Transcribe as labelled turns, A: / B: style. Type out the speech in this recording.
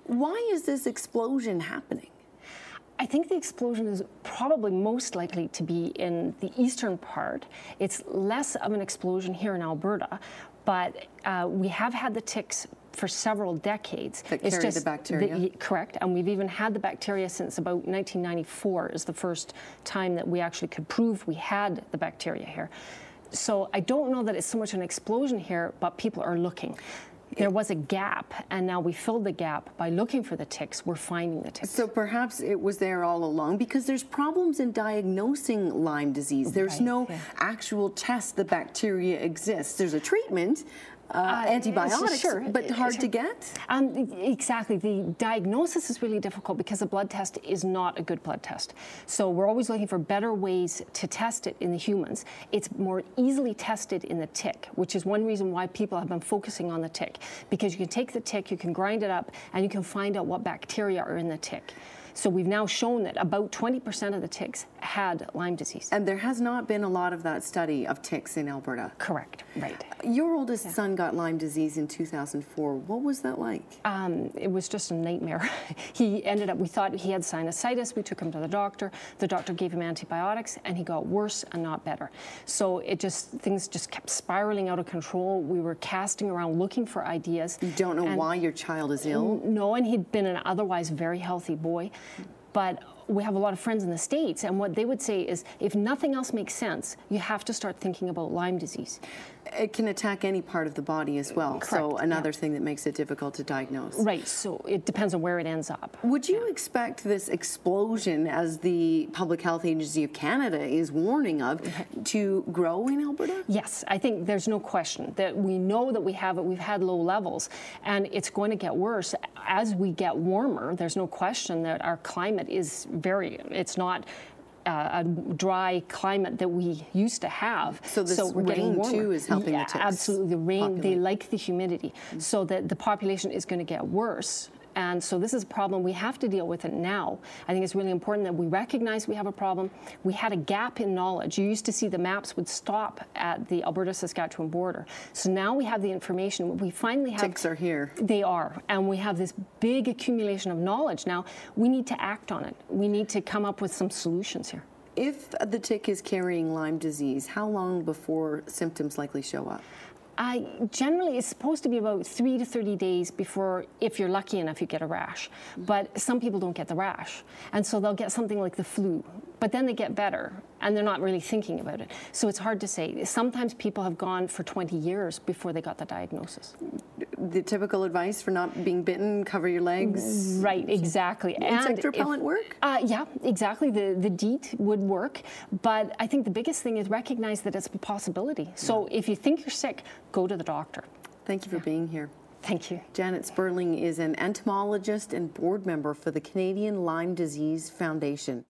A: Why is this explosion happening?
B: I think the explosion is probably most likely to be in the eastern part. It's less of an explosion here in Alberta, but we have had the ticks for several decades.
A: That carry the bacteria?
B: Correct, and we've even had the bacteria since about 1994 is the first time that we actually could prove we had the bacteria here. So I don't know that it's so much an explosion here, but people are looking. There was a gap, and now we filled the gap by looking for the ticks. We're finding the ticks.
A: So perhaps it was there all along, because there's problems in diagnosing Lyme disease. There's no actual test the bacteria exists. There's a treatment, antibiotics,
B: sure,
A: but hard to get?
B: Exactly. The diagnosis is really difficult because a blood test is not a good blood test. So we're always looking for better ways to test it in the humans. It's more easily tested in the tick, which is one reason why people have been focusing on the tick, because you can take the tick, you can grind it up, and you can find out what bacteria are in the tick. So we've now shown that about 20% of the ticks had Lyme disease.
A: And there has not been a lot of that study of ticks in Alberta.
B: Correct, right.
A: Your oldest son got Lyme disease in 2004. What was that like?
B: It was just a nightmare. He ended up, we thought he had sinusitis. We took him to the doctor. The doctor gave him antibiotics, and he got worse and not better. So things just kept spiraling out of control. We were casting around looking for ideas.
A: You don't know why your child is ill?
B: No, and he'd been an otherwise very healthy boy. But we have a lot of friends in the States, and what they would say is, if nothing else makes sense, you have to start thinking about Lyme disease.
A: It can attack any part of the body as well.
B: Correct,
A: so another thing that makes it difficult to diagnose.
B: Right, so it depends on where it ends up.
A: Would you expect this explosion, as the Public Health Agency of Canada is warning of, to grow in Alberta?
B: Yes, I think there's no question that we know that we have it. We've had low levels, and it's going to get worse as we get warmer. There's no question that our climate is it's not a dry climate that we used to have.
A: So this rain too is helping the ticks.
B: Absolutely, the rain, they like the humidity. So that the population is going to get worse. And so this is a problem. We have to deal with it now. I think it's really important that we recognize we have a problem. We had a gap in knowledge. You used to see the maps would stop at the Alberta-Saskatchewan border. So now we have the information. We finally have...
A: Ticks are here.
B: They are. And we have this big accumulation of knowledge. Now, we need to act on it. We need to come up with some solutions here.
A: If the tick is carrying Lyme disease, how long before symptoms likely show up?
B: Generally, it's supposed to be about 3 to 30 days before, if you're lucky enough, you get a rash. But some people don't get the rash. And so they'll get something like the flu. But then they get better, and they're not really thinking about it. So it's hard to say. Sometimes people have gone for 20 years before they got the diagnosis.
A: The typical advice for not being bitten, cover your legs?
B: Right, exactly.
A: Insect repellent work?
B: Yeah, exactly. The DEET would work. But I think the biggest thing is recognize that it's a possibility. So if you think you're sick, go to the doctor.
A: Thank you for being here.
B: Thank you.
A: Janet Sperling is an entomologist and board member for the Canadian Lyme Disease Foundation.